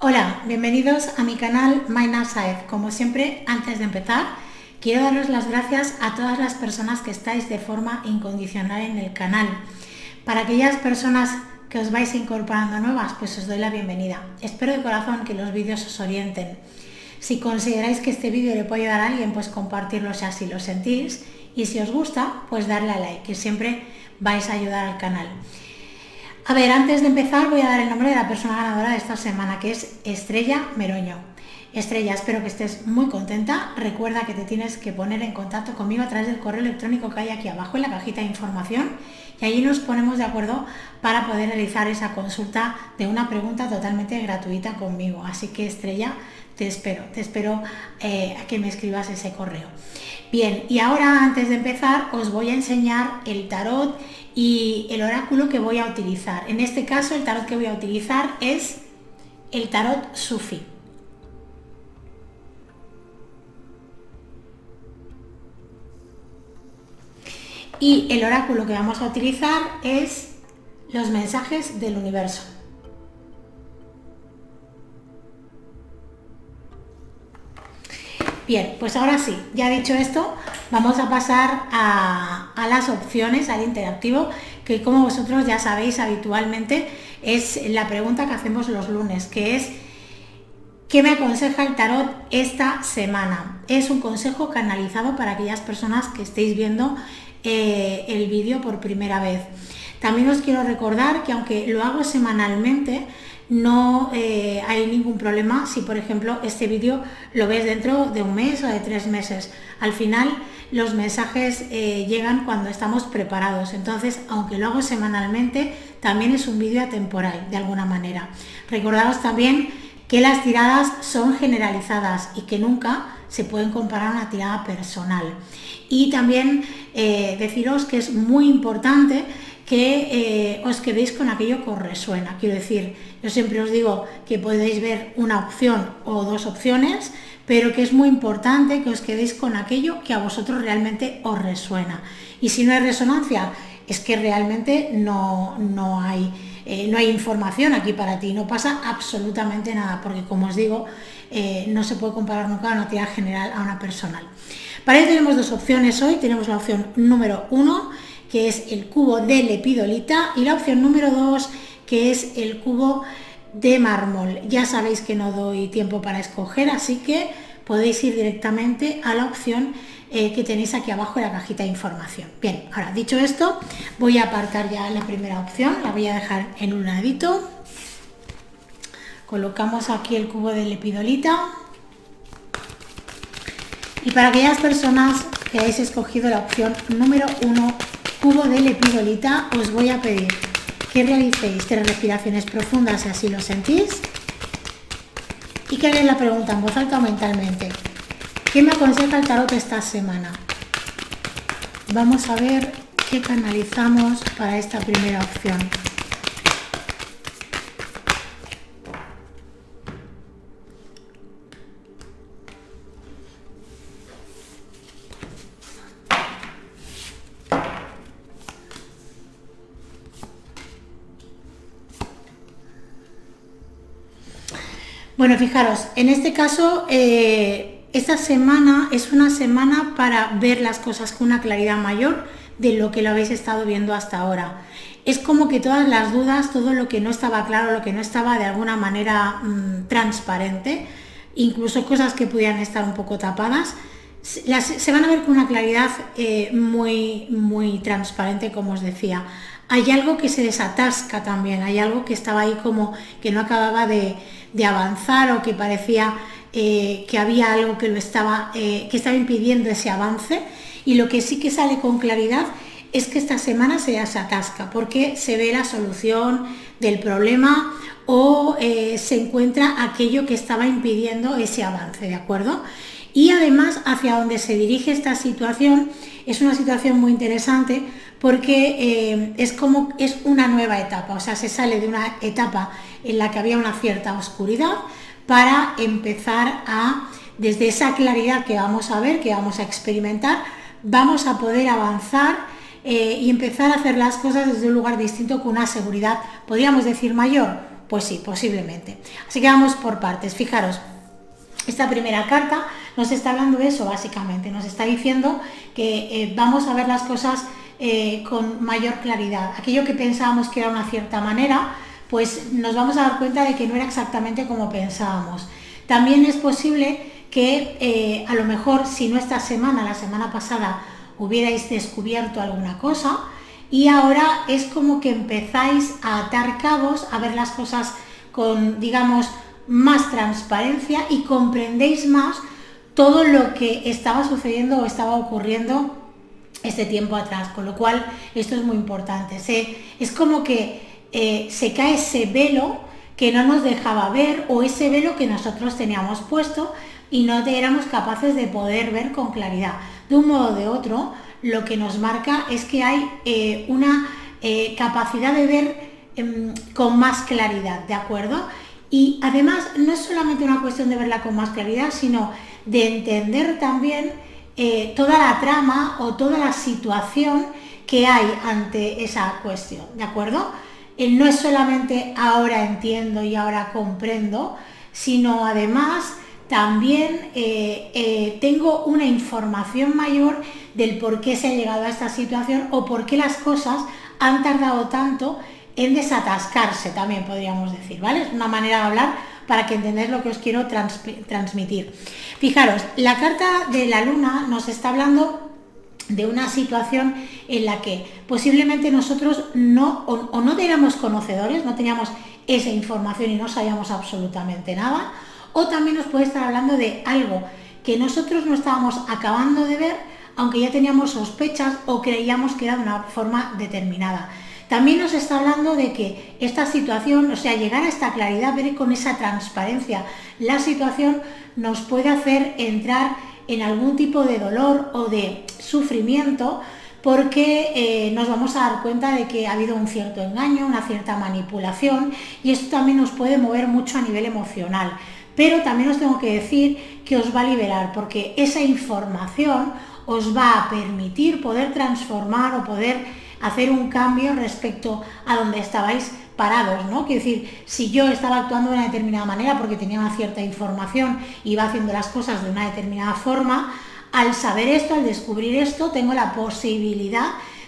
Hola, bienvenidos a mi canal Maina Saez. Como siempre, antes de empezar, quiero daros las gracias a todas las personas que estáis de forma incondicional en el canal. Para aquellas personas que os vais incorporando nuevas, pues os doy la bienvenida. Espero de corazón que los vídeos os orienten. Si consideráis que este vídeo le puede ayudar a alguien, pues compartirlo si así lo sentís. Y si os gusta, pues darle a like, que siempre vais a ayudar al canal. A ver, antes de empezar voy a dar el nombre de la persona ganadora de esta semana, que es Estrella Meroño. Estrella, espero que estés muy contenta. Recuerda que te tienes que poner en contacto conmigo a través del correo electrónico que hay aquí abajo en la cajita de información y allí nos ponemos de acuerdo para poder realizar esa consulta de una pregunta totalmente gratuita conmigo. Así que Estrella, te espero a que me escribas ese correo. Bien, y ahora antes de empezar os voy a enseñar el tarot y el oráculo que voy a utilizar. En este caso el tarot que voy a utilizar es el tarot Sufi. Y el oráculo que vamos a utilizar es los mensajes del universo. Bien, pues ahora sí, ya dicho esto, vamos a pasar a las opciones, al interactivo, que como vosotros ya sabéis habitualmente es la pregunta que hacemos los lunes, que es ¿qué me aconseja el tarot esta semana? Es un consejo canalizado para aquellas personas que estéis viendo el vídeo por primera vez. También os quiero recordar que aunque lo hago semanalmente, no hay ningún problema si por ejemplo este vídeo lo ves dentro de un mes o de 3 meses. Al final los mensajes llegan cuando estamos preparados, entonces aunque lo hago semanalmente también es un vídeo atemporal de alguna manera. Recordaros también que las tiradas son generalizadas y que nunca se pueden comparar a una tirada personal. Y también deciros que es muy importante que os quedéis con aquello que os resuena. Quiero decir, yo siempre os digo que podéis ver una opción o dos opciones, pero que es muy importante que os quedéis con aquello que a vosotros realmente os resuena. Y si no hay resonancia, es que realmente no hay información aquí para ti, no pasa absolutamente nada, porque como os digo, no se puede comparar nunca una tirada general a una personal. Para ello tenemos dos opciones hoy. Tenemos la opción número 1, que es el cubo de lepidolita, y la opción número 2, que es el cubo de mármol. Ya sabéis que no doy tiempo para escoger, así que podéis ir directamente a la opción que tenéis aquí abajo en la cajita de información. Bien, ahora dicho esto, voy a apartar ya la primera opción, la voy a dejar en un ladito. Colocamos aquí el cubo de lepidolita. Y para aquellas personas que hayáis escogido la opción número 1, cubo de lepidolita, os voy a pedir que realicéis 3 respiraciones profundas si así lo sentís y que hagáis la pregunta en voz alta o mentalmente. ¿Qué me aconseja el tarot esta semana? Vamos a ver qué canalizamos para esta primera opción. Bueno, fijaros, en este caso, esta semana es una semana para ver las cosas con una claridad mayor de lo que lo habéis estado viendo hasta ahora. Es como que todas las dudas, todo lo que no estaba claro, lo que no estaba de alguna manera transparente, incluso cosas que pudieran estar un poco tapadas, se van a ver con una claridad muy transparente, como os decía. Hay algo que se desatasca también, hay algo que estaba ahí como que no acababa de avanzar, o que parecía que había algo que estaba impidiendo ese avance, y lo que sí que sale con claridad es que esta semana se desatasca porque se ve la solución del problema o se encuentra aquello que estaba impidiendo ese avance, ¿de acuerdo? Y además hacia donde se dirige esta situación es una situación muy interesante porque es una nueva etapa, o sea, se sale de una etapa en la que había una cierta oscuridad para empezar desde esa claridad que vamos a ver, que vamos a experimentar, vamos a poder avanzar y empezar a hacer las cosas desde un lugar distinto, con una seguridad, podríamos decir, mayor. pues sí, posiblemente. Así que vamos por partes. Fijaros, esta primera carta nos está hablando de eso básicamente, nos está diciendo que vamos a ver las cosas con mayor claridad. Aquello que pensábamos que era una cierta manera, pues nos vamos a dar cuenta de que no era exactamente como pensábamos. También es posible que a lo mejor si no esta semana, la semana pasada, hubierais descubierto alguna cosa y ahora es como que empezáis a atar cabos, a ver las cosas con, digamos, más transparencia y comprendéis más todo lo que estaba sucediendo o estaba ocurriendo este tiempo atrás, con lo cual esto es muy importante. Es como que se cae ese velo que no nos dejaba ver o ese velo que nosotros teníamos puesto y no éramos capaces de poder ver con claridad. De un modo o de otro, lo que nos marca es que hay una capacidad de ver con más claridad, ¿de acuerdo? Y además no es solamente una cuestión de verla con más claridad, sino de entender también toda la trama o toda la situación que hay ante esa cuestión, ¿de acuerdo? No es solamente ahora entiendo y ahora comprendo, sino además también tengo una información mayor del por qué se ha llegado a esta situación o por qué las cosas han tardado tanto en desatascarse, también podríamos decir, ¿vale? Es una manera de hablar para que entendáis lo que os quiero transmitir. Fijaros, la carta de la luna nos está hablando de una situación en la que posiblemente nosotros no éramos conocedores, no teníamos esa información y no sabíamos absolutamente nada, o también nos puede estar hablando de algo que nosotros no estábamos acabando de ver, aunque ya teníamos sospechas o creíamos que era de una forma determinada. También nos está hablando de que esta situación, o sea, llegar a esta claridad, ver con esa transparencia la situación, nos puede hacer entrar en algún tipo de dolor o de sufrimiento porque nos vamos a dar cuenta de que ha habido un cierto engaño, una cierta manipulación y esto también nos puede mover mucho a nivel emocional. Pero también os tengo que decir que os va a liberar porque esa información os va a permitir poder transformar o poder hacer un cambio respecto a donde estabais parados, ¿no? Quiero decir, si yo estaba actuando de una determinada manera porque tenía una cierta información y iba haciendo las cosas de una determinada forma, al saber esto, al descubrir esto, tengo la posibilidad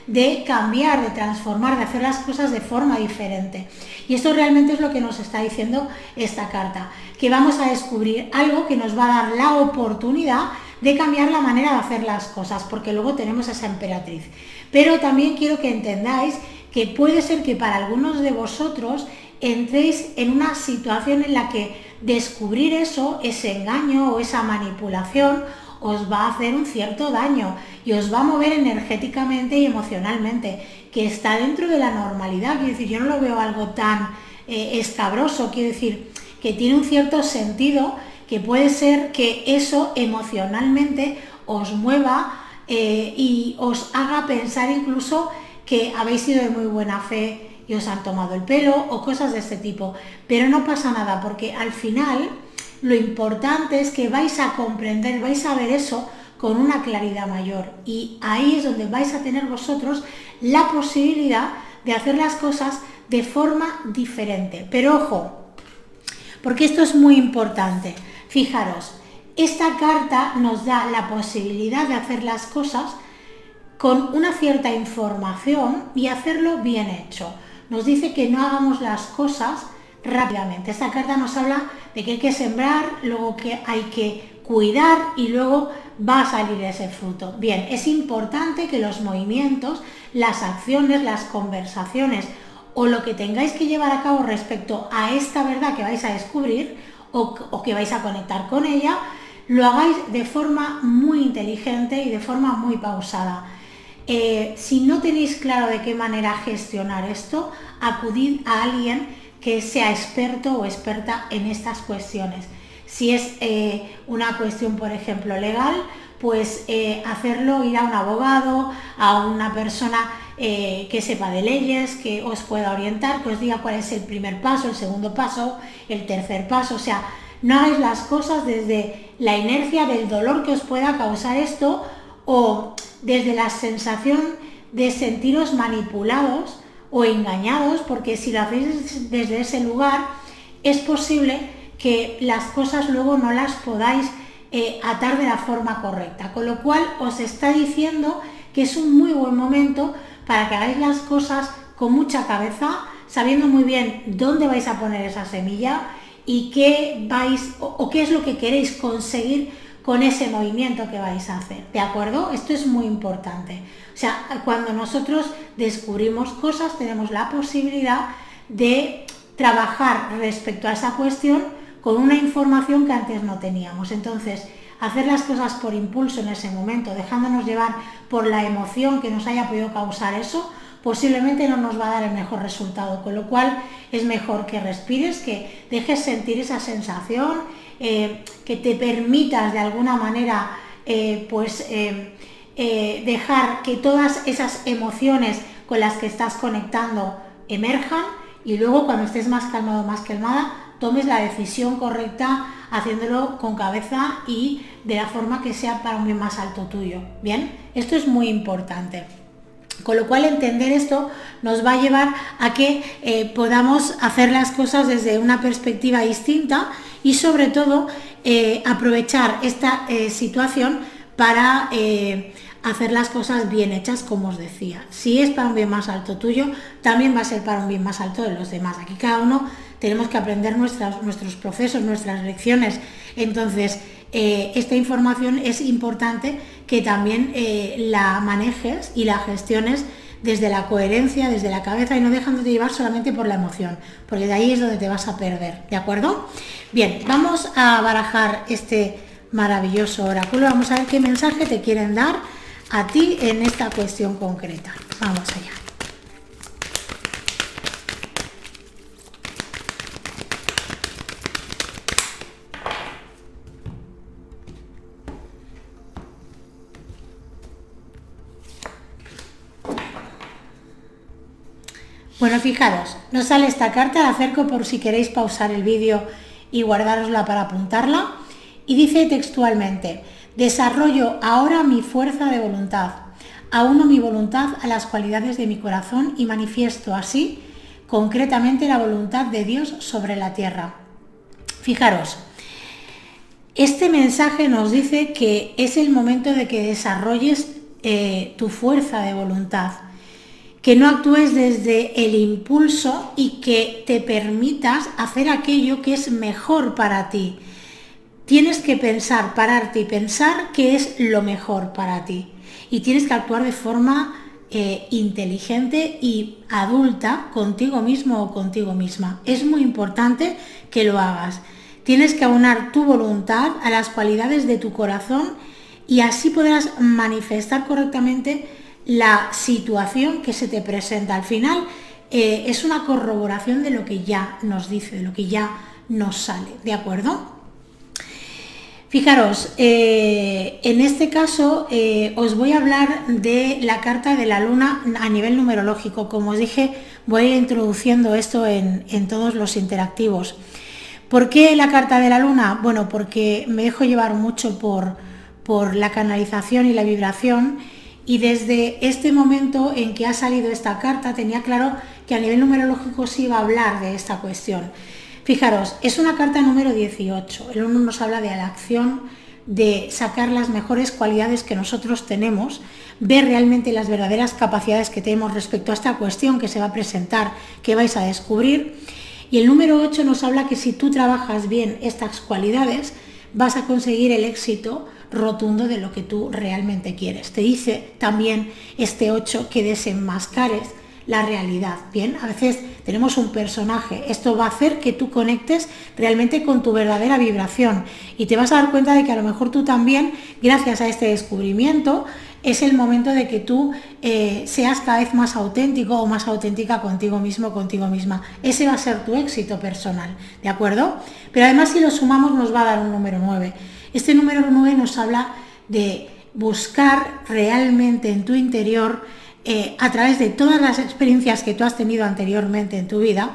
de cambiar, de transformar, de hacer las cosas de forma diferente. Y esto realmente es lo que nos está diciendo esta carta, que vamos a descubrir algo que nos va a dar la oportunidad de cambiar la manera de hacer las cosas, porque luego tenemos esa emperatriz. Pero también quiero que entendáis que puede ser que para algunos de vosotros entréis en una situación en la que descubrir eso, ese engaño o esa manipulación, os va a hacer un cierto daño y os va a mover energéticamente y emocionalmente, que está dentro de la normalidad. Quiero decir, yo no lo veo algo tan escabroso, quiero decir, que tiene un cierto sentido, que puede ser que eso emocionalmente os mueva y os haga pensar incluso que habéis sido de muy buena fe y os han tomado el pelo o cosas de este tipo. Pero no pasa nada porque al final lo importante es que vais a comprender, vais a ver eso con una claridad mayor y ahí es donde vais a tener vosotros la posibilidad de hacer las cosas de forma diferente. Pero ojo, porque esto es muy importante. Fijaros, esta carta nos da la posibilidad de hacer las cosas con una cierta información y hacerlo bien hecho. Nos dice que no hagamos las cosas rápidamente. Esta carta nos habla de que hay que sembrar, luego que hay que cuidar y luego va a salir ese fruto. Bien, es importante que los movimientos, las acciones, las conversaciones o lo que tengáis que llevar a cabo respecto a esta verdad que vais a descubrir o que vais a conectar con ella, lo hagáis de forma muy inteligente y de forma muy pausada. Si no tenéis claro de qué manera gestionar esto, acudid a alguien que sea experto o experta en estas cuestiones. Si es una cuestión, por ejemplo, legal, pues hacerlo, ir a un abogado, a una persona que sepa de leyes, que os pueda orientar, que os diga cuál es el primer paso, el segundo paso, el tercer paso. O sea, no hagáis las cosas desde la inercia del dolor que os pueda causar esto o desde la sensación de sentiros manipulados o engañados, porque si lo hacéis desde ese lugar, es posible que las cosas luego no las podáis atar de la forma correcta, con lo cual os está diciendo que es un muy buen momento para que hagáis las cosas con mucha cabeza, sabiendo muy bien dónde vais a poner esa semilla y qué vais o qué es lo que queréis conseguir con ese movimiento que vais a hacer, ¿de acuerdo? Esto es muy importante. O sea, cuando nosotros descubrimos cosas, tenemos la posibilidad de trabajar respecto a esa cuestión con una información que antes no teníamos. Entonces, hacer las cosas por impulso en ese momento, dejándonos llevar por la emoción que nos haya podido causar eso, posiblemente no nos va a dar el mejor resultado, con lo cual es mejor que respires, que dejes sentir esa sensación, que te permitas de alguna manera dejar que todas esas emociones con las que estás conectando emerjan y luego cuando estés más calmado, más calmada, tomes la decisión correcta haciéndolo con cabeza y de la forma que sea para un bien más alto tuyo. Bien, esto es muy importante. Con lo cual entender esto nos va a llevar a que podamos hacer las cosas desde una perspectiva distinta y sobre todo aprovechar esta situación para hacer las cosas bien hechas, como os decía. Si es para un bien más alto tuyo, también va a ser para un bien más alto de los demás. Aquí cada uno tenemos que aprender nuestros procesos, nuestras lecciones. Entonces, esta información es importante que también la manejes y la gestiones desde la coherencia, desde la cabeza y no dejándote llevar solamente por la emoción, porque de ahí es donde te vas a perder, ¿de acuerdo? Bien, vamos a barajar este maravilloso oráculo, vamos a ver qué mensaje te quieren dar a ti en esta cuestión concreta. Vamos allá. Bueno, fijaros, nos sale esta carta, la acerco por si queréis pausar el vídeo y guardárosla para apuntarla. Y dice textualmente, desarrollo ahora mi fuerza de voluntad, auno mi voluntad a las cualidades de mi corazón y manifiesto así concretamente la voluntad de Dios sobre la tierra. Fijaros, este mensaje nos dice que es el momento de que desarrolles tu fuerza de voluntad, que no actúes desde el impulso y que te permitas hacer aquello que es mejor para ti. Tienes que pensar, pararte y pensar qué es lo mejor para ti. Y tienes que actuar de forma inteligente y adulta contigo mismo o contigo misma. Es muy importante que lo hagas. Tienes que aunar tu voluntad a las cualidades de tu corazón y así podrás manifestar correctamente la situación que se te presenta. Al final es una corroboración de lo que ya nos dice, de lo que ya nos sale, ¿de acuerdo? Fijaros, en este caso os voy a hablar de la carta de la luna a nivel numerológico. Como os dije, voy a ir introduciendo esto en todos los interactivos. ¿Por qué la carta de la luna? Bueno, porque me dejo llevar mucho por la canalización y la vibración. Y desde este momento en que ha salido esta carta tenía claro que a nivel numerológico se iba a hablar de esta cuestión. Fijaros, es una carta número 18. El 1 nos habla de la acción, de sacar las mejores cualidades que nosotros tenemos, ver realmente las verdaderas capacidades que tenemos respecto a esta cuestión que se va a presentar, que vais a descubrir. Y el número 8 nos habla que si tú trabajas bien estas cualidades, vas a conseguir el éxito rotundo de lo que tú realmente quieres. Te dice también este 8 que desenmascares la realidad. Bien, a veces tenemos un personaje, esto va a hacer que tú conectes realmente con tu verdadera vibración y te vas a dar cuenta de que a lo mejor tú también, gracias a este descubrimiento, es el momento de que tú seas cada vez más auténtico o más auténtica contigo mismo, contigo misma. Ese va a ser tu éxito personal, ¿de acuerdo? Pero además si lo sumamos nos va a dar un número 9. Este número 9 nos habla de buscar realmente en tu interior, a través de todas las experiencias que tú has tenido anteriormente en tu vida,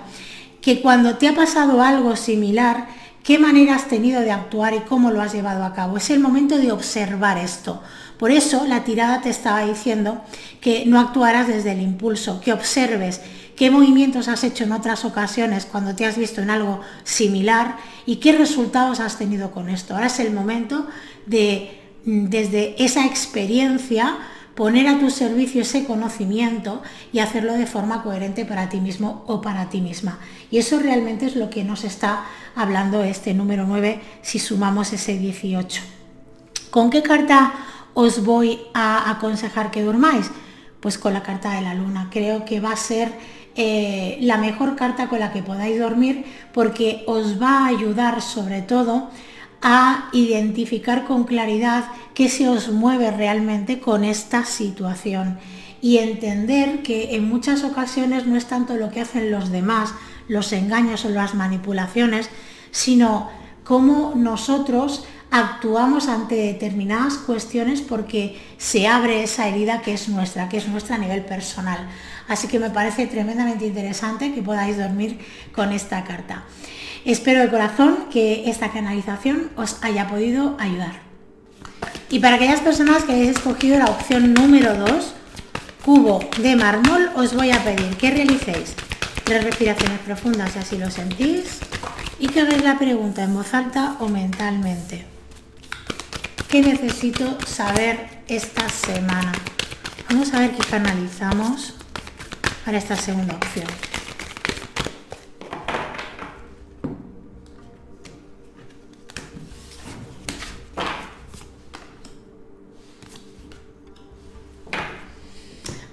que cuando te ha pasado algo similar, qué manera has tenido de actuar y cómo lo has llevado a cabo. Es el momento de observar esto. Por eso la tirada te estaba diciendo que no actuaras desde el impulso, que observes qué movimientos has hecho en otras ocasiones cuando te has visto en algo similar y qué resultados has tenido con esto. Ahora es el momento de, desde esa experiencia, poner a tu servicio ese conocimiento y hacerlo de forma coherente para ti mismo o para ti misma. Y eso realmente es lo que nos está hablando este número 9 si sumamos ese 18. ¿Con qué carta os voy a aconsejar que durmáis? Pues con la carta de la luna. Creo que va a ser la mejor carta con la que podáis dormir, porque os va a ayudar sobre todo a identificar con claridad qué se os mueve realmente con esta situación y entender que en muchas ocasiones no es tanto lo que hacen los demás, los engaños o las manipulaciones, sino cómo nosotros actuamos ante determinadas cuestiones porque se abre esa herida que es nuestra a nivel personal. Así que me parece tremendamente interesante que podáis dormir con esta carta. Espero de corazón que esta canalización os haya podido ayudar. Y para aquellas personas que hayáis escogido la opción número 2, cubo de mármol, os voy a pedir que realicéis 3 respiraciones profundas si así lo sentís y que hagáis la pregunta en voz alta o mentalmente. ¿Qué necesito saber esta semana? Vamos a ver qué canalizamos para esta segunda opción.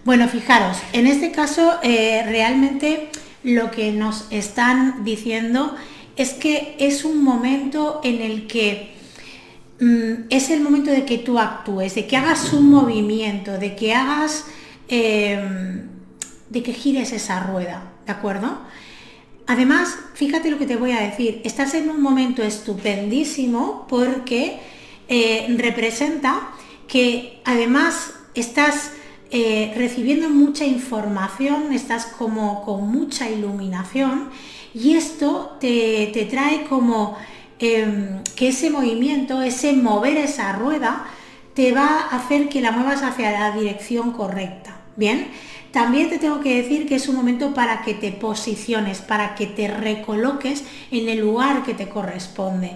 Bueno, fijaros, en este caso realmente lo que nos están diciendo es que es un momento en el que es el momento de que tú actúes, de que hagas un movimiento, de que hagas, de que gires esa rueda, ¿de acuerdo? Además, fíjate lo que te voy a decir, estás en un momento estupendísimo porque representa que además estás recibiendo mucha información, estás como con mucha iluminación y esto te trae como que ese movimiento, ese mover esa rueda te va a hacer que la muevas hacia la dirección correcta. Bien, también te tengo que decir que es un momento para que te posiciones, para que te recoloques en el lugar que te corresponde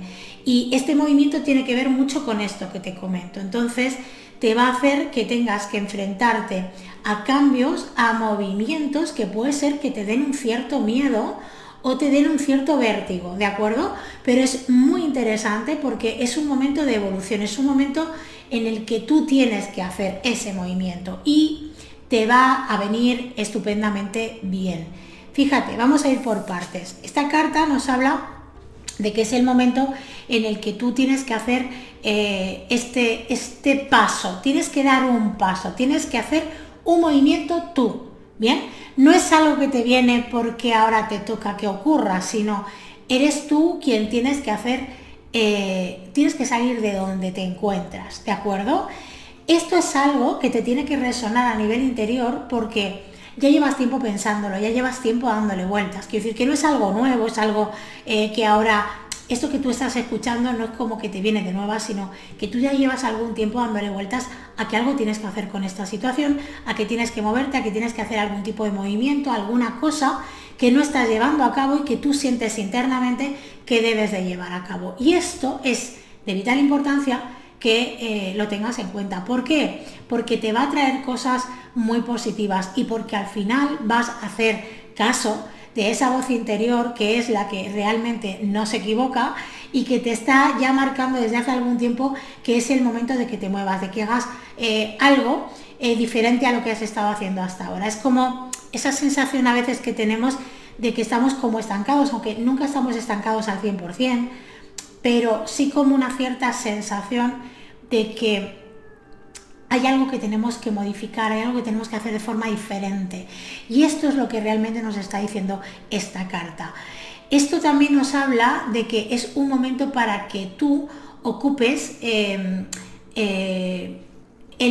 y este movimiento tiene que ver mucho con esto que te comento. Entonces te va a hacer que tengas que enfrentarte a cambios, a movimientos que puede ser que te den un cierto miedo o te den un cierto vértigo, ¿de acuerdo? Pero es muy interesante porque es un momento de evolución, es un momento en el que tú tienes que hacer ese movimiento y te va a venir estupendamente bien. Fíjate, vamos a ir por partes. Esta carta nos habla de que es el momento en el que tú tienes que hacer este paso, tienes que dar un paso, tienes que hacer un movimiento tú, ¿bien? No es algo que te viene porque ahora te toca que ocurra, sino eres tú quien tienes que hacer, tienes que salir de donde te encuentras, ¿de acuerdo? Esto es algo que te tiene que resonar a nivel interior porque ya llevas tiempo pensándolo, ya llevas tiempo dándole vueltas. Quiero decir que no es algo nuevo, es algo que ahora, esto que tú estás escuchando no es como que te viene de nueva, sino que tú ya llevas algún tiempo dándole vueltas a que algo tienes que hacer con esta situación, a que tienes que moverte, a que tienes que hacer algún tipo de movimiento, alguna cosa que no estás llevando a cabo y que tú sientes internamente que debes de llevar a cabo. Y esto es de vital importancia que lo tengas en cuenta. ¿Por qué? Porque te va a traer cosas muy positivas y porque al final vas a hacer caso de esa voz interior que es la que realmente no se equivoca y que te está ya marcando desde hace algún tiempo que es el momento de que te muevas, de que hagas algo diferente a lo que has estado haciendo hasta ahora. Es como esa sensación a veces que tenemos de que estamos como estancados, aunque nunca estamos estancados al 100%, pero sí como una cierta sensación de que hay algo que tenemos que modificar, hay algo que tenemos que hacer de forma diferente. Y esto es lo que realmente nos está diciendo esta carta. Esto también nos habla de que es un momento para que tú ocupes el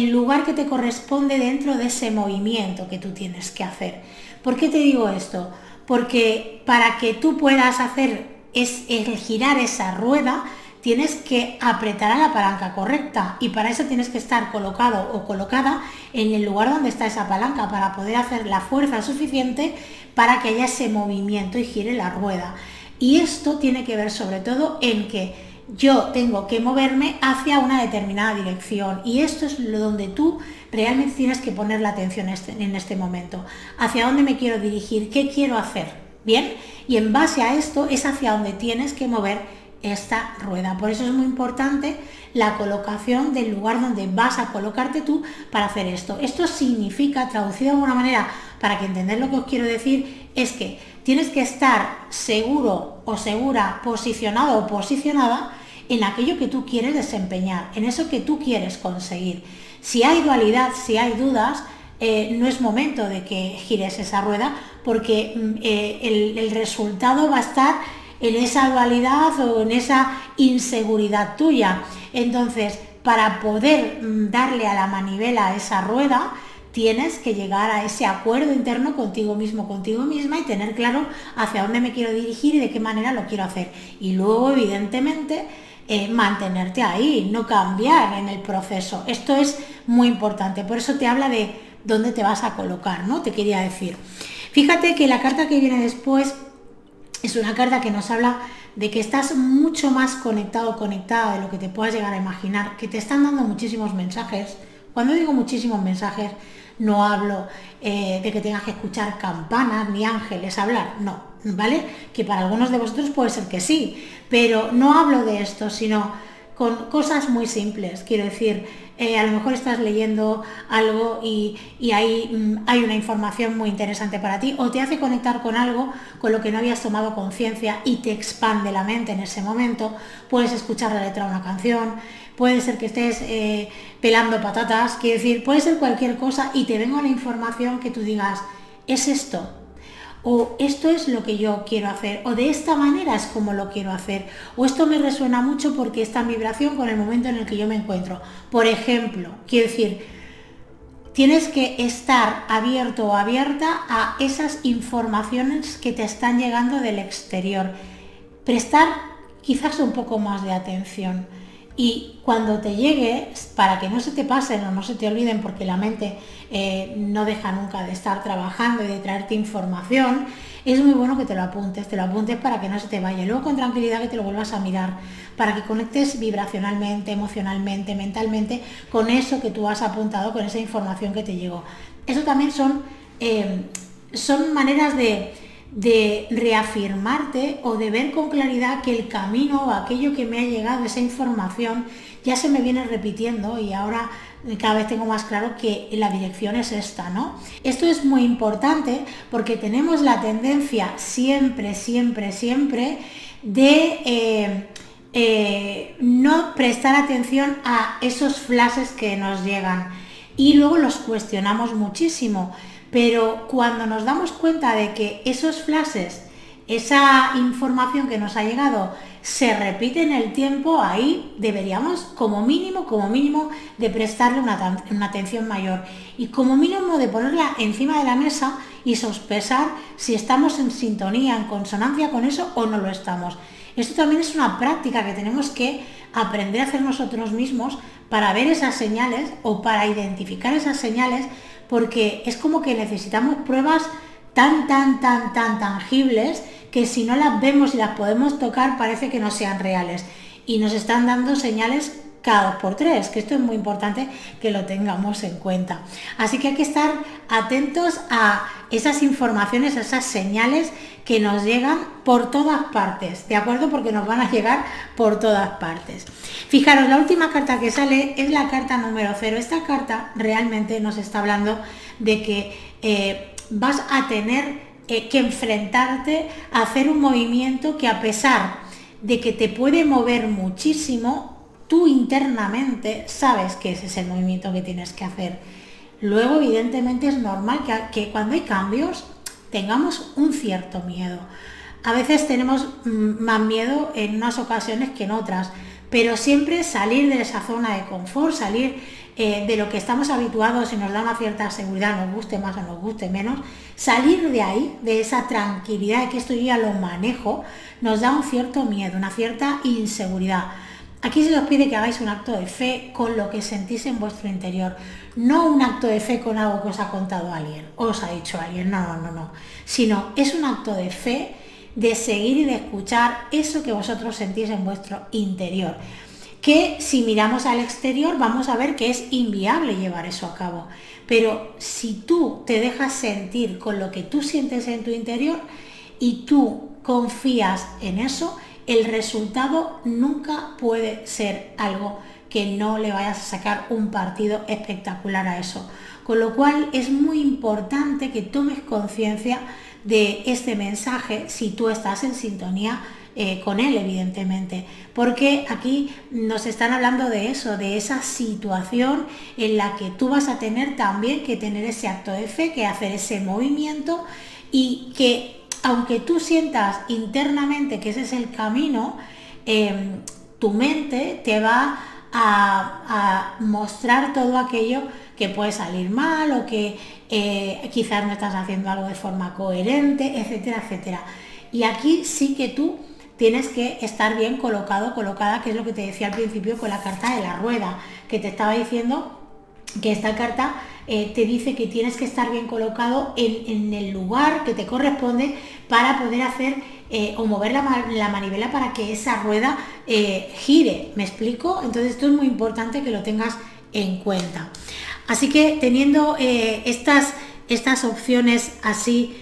lugar que te corresponde dentro de ese movimiento que tú tienes que hacer. ¿Por qué te digo esto? Porque para que tú puedas hacer el girar esa rueda, tienes que apretar a la palanca correcta y para eso tienes que estar colocado o colocada en el lugar donde está esa palanca para poder hacer la fuerza suficiente para que haya ese movimiento y gire la rueda. Y esto tiene que ver sobre todo en que yo tengo que moverme hacia una determinada dirección y esto es donde tú realmente tienes que poner la atención en este momento. ¿Hacia dónde me quiero dirigir? ¿Qué quiero hacer? ¿Bien? Y en base a esto es hacia donde tienes que mover esta rueda. Por eso es muy importante la colocación del lugar donde vas a colocarte tú para hacer esto. Esto significa, traducido de alguna manera, para que entendáis lo que os quiero decir, es que tienes que estar seguro o segura, posicionado o posicionada en aquello que tú quieres desempeñar, en eso que tú quieres conseguir. Si hay dualidad, si hay dudas, no es momento de que gires esa rueda porque el resultado va a estar en esa dualidad o en esa inseguridad tuya. Entonces, para poder darle a la manivela a esa rueda, tienes que llegar a ese acuerdo interno contigo mismo, contigo misma y tener claro hacia dónde me quiero dirigir y de qué manera lo quiero hacer. Y luego, evidentemente, mantenerte ahí, no cambiar en el proceso. Esto es muy importante, por eso te habla de dónde te vas a colocar, ¿no? Te quería decir. Fíjate que la carta que viene después es una carta que nos habla de que estás mucho más conectado o conectada de lo que te puedas llegar a imaginar, que te están dando muchísimos mensajes. Cuando digo muchísimos mensajes, no hablo de que tengas que escuchar campanas ni ángeles hablar, no, ¿vale? Que para algunos de vosotros puede ser que sí, pero no hablo de esto, sino con cosas muy simples. Quiero decir, a lo mejor estás leyendo algo y ahí hay una información muy interesante para ti o te hace conectar con algo con lo que no habías tomado conciencia y te expande la mente en ese momento. Puedes escuchar la letra de una canción, puede ser que estés pelando patatas, quiero decir, puede ser cualquier cosa y te venga la información que tú digas, ¿es esto? O esto es lo que yo quiero hacer, o de esta manera es como lo quiero hacer, o esto me resuena mucho porque está en vibración con el momento en el que yo me encuentro. Por ejemplo, quiero decir, tienes que estar abierto o abierta a esas informaciones que te están llegando del exterior. Prestar quizás un poco más de atención. Y cuando te llegue, para que no se te pasen o no se te olviden, porque la mente no deja nunca de estar trabajando y de traerte información, es muy bueno que te lo apuntes para que no se te vaya. Y luego con tranquilidad que te lo vuelvas a mirar, para que conectes vibracionalmente, emocionalmente, mentalmente, con eso que tú has apuntado, con esa información que te llegó. Eso también son maneras de reafirmarte o de ver con claridad que el camino o aquello que me ha llegado, esa información, ya se me viene repitiendo y ahora cada vez tengo más claro que la dirección es esta, ¿no? Esto es muy importante porque tenemos la tendencia siempre de no prestar atención a esos flashes que nos llegan y luego los cuestionamos muchísimo. Pero cuando nos damos cuenta de que esos flashes, esa información que nos ha llegado, se repite en el tiempo, ahí deberíamos como mínimo, de prestarle una atención mayor. Y como mínimo de ponerla encima de la mesa y sospechar si estamos en sintonía, en consonancia con eso o no lo estamos. Esto también es una práctica que tenemos que aprender a hacer nosotros mismos para ver esas señales o para identificar esas señales, porque es como que necesitamos pruebas tan tangibles que si no las vemos y las podemos tocar parece que no sean reales y nos están dando señales cada 2 por 3, que esto es muy importante que lo tengamos en cuenta. Así que hay que estar atentos a esas informaciones, a esas señales que nos llegan por todas partes, ¿de acuerdo? Porque nos van a llegar por todas partes. Fijaros, la última carta que sale es la carta número 0. Esta carta realmente nos está hablando de que vas a tener que enfrentarte a hacer un movimiento que, a pesar de que te puede mover muchísimo, tú internamente sabes que ese es el movimiento que tienes que hacer. Luego, evidentemente, es normal que cuando hay cambios tengamos un cierto miedo. A veces tenemos más miedo en unas ocasiones que en otras, pero siempre salir de esa zona de confort, salir de lo que estamos habituados y nos da una cierta seguridad, nos guste más o nos guste menos, salir de ahí, de esa tranquilidad de que esto yo ya lo manejo, nos da un cierto miedo, una cierta inseguridad. Aquí se os pide que hagáis un acto de fe con lo que sentís en vuestro interior, no un acto de fe con algo que os ha contado alguien, o os ha dicho alguien, no, sino es un acto de fe de seguir y de escuchar eso que vosotros sentís en vuestro interior, que si miramos al exterior vamos a ver que es inviable llevar eso a cabo, pero si tú te dejas sentir con lo que tú sientes en tu interior y tú confías en eso, el resultado nunca puede ser algo que no le vayas a sacar un partido espectacular a eso. Con lo cual es muy importante que tomes conciencia de este mensaje si tú estás en sintonía con él, evidentemente, porque aquí nos están hablando de eso, de esa situación en la que tú vas a tener también que tener ese acto de fe, que hacer ese movimiento, y que aunque tú sientas internamente que ese es el camino, tu mente te va a mostrar todo aquello que puede salir mal o que quizás no estás haciendo algo de forma coherente, etcétera, etcétera. Y aquí sí que tú tienes que estar bien colocado, colocada, que es lo que te decía al principio con la carta de la rueda, que te estaba diciendo que esta carta te dice que tienes que estar bien colocado en el lugar que te corresponde para poder hacer o mover la manivela para que esa rueda gire. ¿Me explico? Entonces esto es muy importante que lo tengas en cuenta. Así que teniendo estas opciones así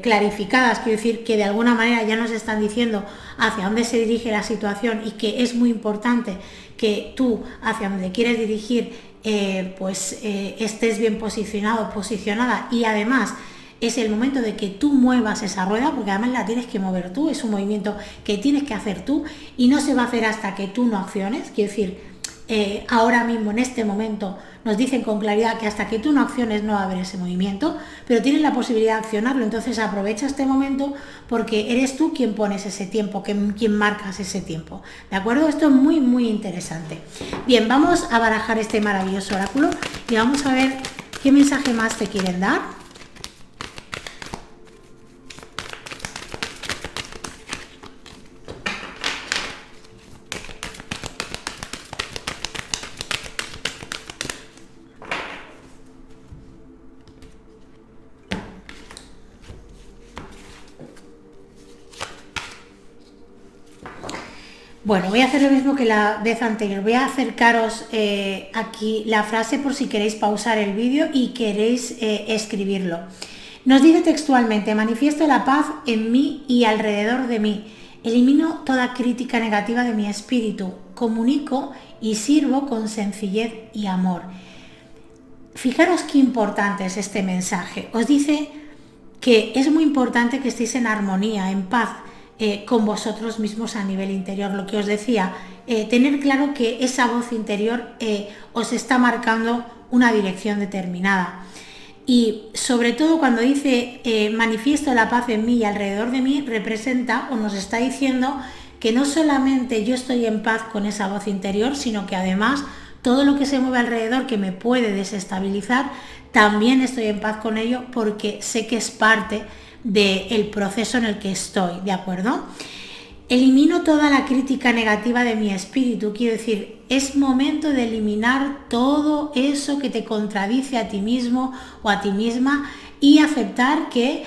clarificadas, quiero decir que de alguna manera ya nos están diciendo hacia dónde se dirige la situación y que es muy importante que tú hacia donde quieres dirigir estés bien posicionado, posicionada, y además es el momento de que tú muevas esa rueda, porque además la tienes que mover tú, es un movimiento que tienes que hacer tú y no se va a hacer hasta que tú no acciones. Quiero decir, ahora mismo en este momento nos dicen con claridad que hasta que tú no acciones no va a haber ese movimiento, pero tienes la posibilidad de accionarlo, entonces aprovecha este momento porque eres tú quien pones ese tiempo, quien marcas ese tiempo, ¿de acuerdo? Esto es muy muy interesante. Bien, vamos a barajar este maravilloso oráculo y vamos a ver qué mensaje más te quieren dar. Bueno, voy a hacer lo mismo que la vez anterior. Voy a acercaros aquí la frase por si queréis pausar el vídeo y queréis escribirlo. Nos dice textualmente: manifiesto la paz en mí y alrededor de mí. Elimino toda crítica negativa de mi espíritu. Comunico y sirvo con sencillez y amor. Fijaros qué importante es este mensaje. Os dice que es muy importante que estéis en armonía, en paz, con vosotros mismos a nivel interior. Lo que os decía, tener claro que esa voz interior os está marcando una dirección determinada. Y sobre todo cuando dice manifiesto la paz en mí y alrededor de mí, representa o nos está diciendo que no solamente yo estoy en paz con esa voz interior, sino que además todo lo que se mueve alrededor que me puede desestabilizar, también estoy en paz con ello porque sé que es parte del proceso en el que estoy, ¿de acuerdo? Elimino toda la crítica negativa de mi espíritu, quiero decir, es momento de eliminar todo eso que te contradice a ti mismo o a ti misma y aceptar que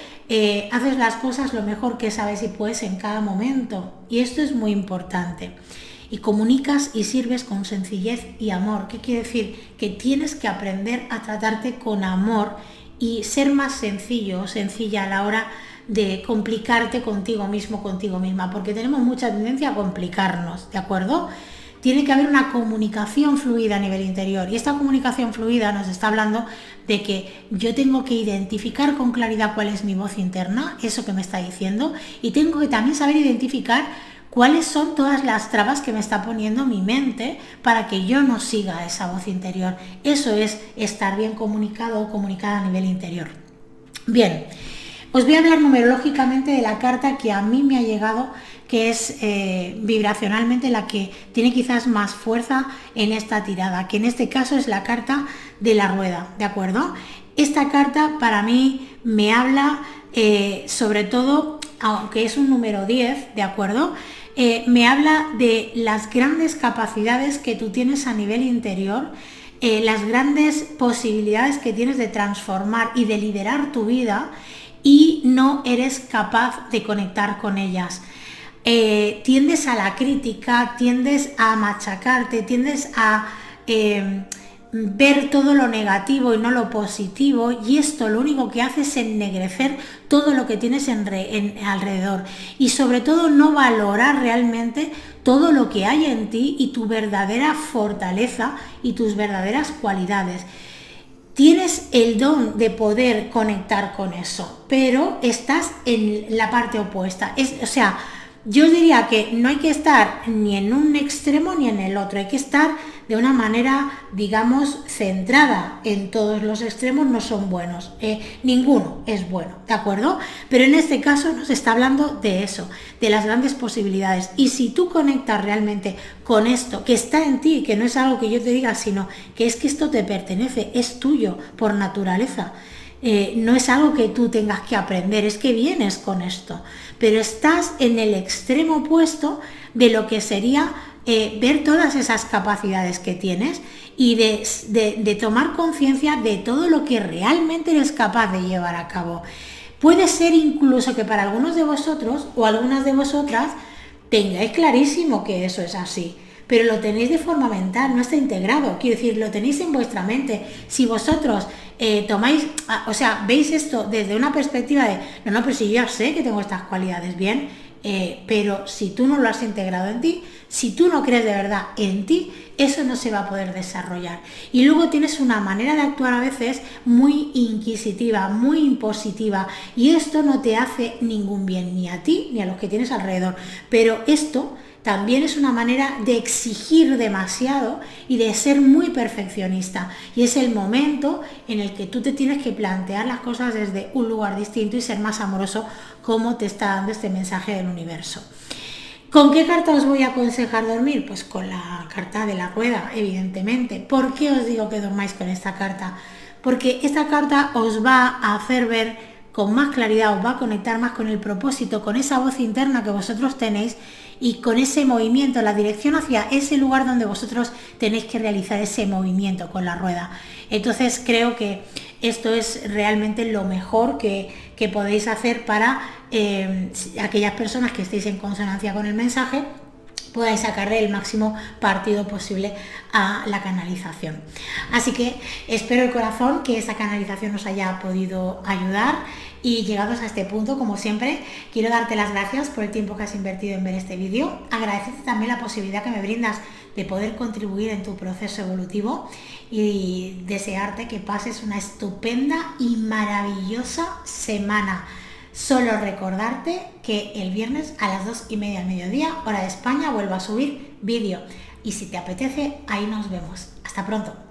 haces las cosas lo mejor que sabes y puedes en cada momento, y esto es muy importante. Y comunicas y sirves con sencillez y amor. ¿Qué quiere decir? Que tienes que aprender a tratarte con amor y ser más sencillo o sencilla a la hora de complicarte contigo mismo, contigo misma, porque tenemos mucha tendencia a complicarnos, ¿de acuerdo? Tiene que haber una comunicación fluida a nivel interior, y esta comunicación fluida nos está hablando de que yo tengo que identificar con claridad cuál es mi voz interna, eso que me está diciendo, y tengo que también saber identificar cuáles son todas las trabas que me está poniendo mi mente para que yo no siga esa voz interior. Eso es estar bien comunicado o comunicada a nivel interior. Bien, Os voy a hablar numerológicamente de la carta que a mí me ha llegado, que es vibracionalmente la que tiene quizás más fuerza en esta tirada, que en este caso es la carta de la rueda, ¿de acuerdo? Esta carta para mí me habla sobre todo, aunque es un número 10, ¿de acuerdo? Me habla de las grandes capacidades que tú tienes a nivel interior, las grandes posibilidades que tienes de transformar y de liderar tu vida, y no eres capaz de conectar con ellas. Tiendes a la crítica, tiendes a machacarte, tiendes a ver todo lo negativo y no lo positivo, y esto lo único que hace es ennegrecer todo lo que tienes alrededor, y sobre todo no valorar realmente todo lo que hay en ti y tu verdadera fortaleza y tus verdaderas cualidades. Tienes el don de poder conectar con eso, pero estás en la parte opuesta. O sea, yo diría que no hay que estar ni en un extremo ni en el otro, hay que estar de una manera, digamos, centrada. En todos los extremos no son buenos, ninguno es bueno, ¿de acuerdo? Pero en este caso nos está hablando de eso, de las grandes posibilidades. Y si tú conectas realmente con esto, que está en ti, que no es algo que yo te diga, sino que es que esto te pertenece, es tuyo por naturaleza. No es algo que tú tengas que aprender, es que vienes con esto, pero estás en el extremo opuesto de lo que sería ver todas esas capacidades que tienes y de tomar conciencia de todo lo que realmente eres capaz de llevar a cabo. Puede ser incluso que para algunos de vosotros o algunas de vosotras tengáis clarísimo que eso es así, pero lo tenéis de forma mental, no está integrado, quiero decir, lo tenéis en vuestra mente. Si vosotros tomáis, o sea, veis esto desde una perspectiva de, no, pero si yo ya sé que tengo estas cualidades, bien, pero si tú no lo has integrado en ti, si tú no crees de verdad en ti, eso no se va a poder desarrollar. Y luego tienes una manera de actuar a veces muy inquisitiva, muy impositiva, y esto no te hace ningún bien, ni a ti ni a los que tienes alrededor. Pero esto también es una manera de exigir demasiado y de ser muy perfeccionista, y es el momento en el que tú te tienes que plantear las cosas desde un lugar distinto y ser más amoroso, como te está dando este mensaje del universo. ¿Con qué carta os voy a aconsejar dormir? Pues con la carta de la rueda, evidentemente. ¿Por qué os digo que dormáis con esta carta? Porque esta carta os va a hacer ver con más claridad, os va a conectar más con el propósito, con esa voz interna que vosotros tenéis, y con ese movimiento, la dirección hacia ese lugar donde vosotros tenéis que realizar ese movimiento con la rueda. Entonces creo que esto es realmente lo mejor que podéis hacer para aquellas personas que estéis en consonancia con el mensaje, podáis sacarle el máximo partido posible a la canalización. Así que espero de corazón que esa canalización os haya podido ayudar, y llegados a este punto, como siempre, quiero darte las gracias por el tiempo que has invertido en ver este vídeo, agradecerte también la posibilidad que me brindas de poder contribuir en tu proceso evolutivo, y desearte que pases una estupenda y maravillosa semana. Solo recordarte que el viernes a las 2:30 del mediodía, hora de España, vuelvo a subir vídeo, y si te apetece, ahí nos vemos. Hasta pronto.